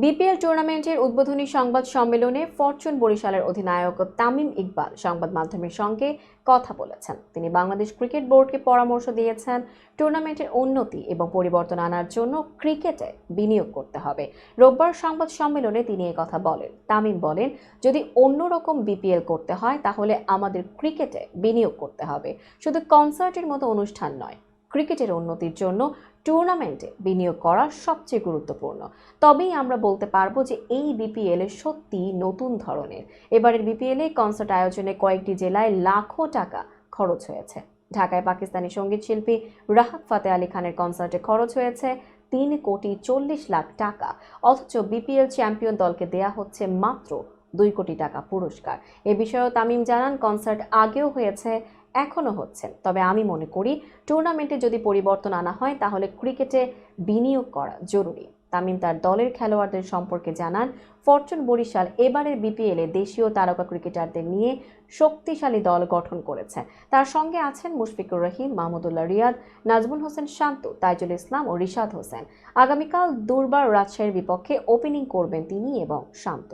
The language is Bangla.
বিপিএল টুর্নামেন্টের উদ্বোধনী সংবাদ সম্মেলনে ফরচুন বরিশালের অধিনায়ক তামিম ইকবাল সংবাদ মাধ্যমের সঙ্গে কথা বলেছেন। তিনি বাংলাদেশ ক্রিকেট বোর্ডকে পরামর্শ দিয়েছেন টুর্নামেন্টের উন্নতি এবং পরিবর্তন আনার জন্য ক্রিকেটে বিনিয়োগ করতে হবে। রোববার সংবাদ সম্মেলনে তিনি কথা বলেন। তামিম বলেন, যদি অন্যরকম বিপিএল করতে হয় তাহলে আমাদের ক্রিকেটে বিনিয়োগ করতে হবে, শুধু কনসার্টের মতো অনুষ্ঠান নয়। ক্রিকেটের উন্নতির জন্য টুর্নামেন্টে বিনিয়োগ করা সবচেয়ে গুরুত্বপূর্ণ। তবেই আমরা বলতে পারবো যে এই বিপিএল সত্যি নতুন ধরনের। এবারের বিপিএলে কনসার্ট আয়োজনে কয়েকটি জেলায় লাখো টাকা খরচ হয়েছে। ঢাকায় পাকিস্তানি সঙ্গীত শিল্পী রাহাত ফাতে আলী খানের কনসার্টে খরচ হয়েছে 3,40,00,000 টাকা, অথচ বিপিএল চ্যাম্পিয়ন দলকে দেয়া হচ্ছে মাত্র 2 কোটি টাকা পুরস্কার। এ বিষয়েও তামিম জানান, কনসার্ট আগেও হয়েছে, এখনো হচ্ছে, তবে আমি মনে করি টুর্নামেন্টে যদি পরিবর্তন আনা হয় তাহলে ক্রিকেটে বিনিয়োগ করা জরুরি। তামিম তার দলের খেলোয়াড়দের সম্পর্কে জানান, ফরচুন বরিশাল এবারের বিপিএলে দেশীয় তারকা ক্রিকেটারদের নিয়ে শক্তিশালী দল গঠন করেছে। তার সঙ্গে আছেন মুশফিকুর রহিম, মাহমুদুল্লাহ রিয়াদ, নাজমুল হোসেন শান্ত, তাইজুল ইসলাম ও রিশাদ হোসেন। আগামীকাল দুর্বার রাজশাহীর বিপক্ষে ওপেনিং করবেন তিনি এবং শান্ত।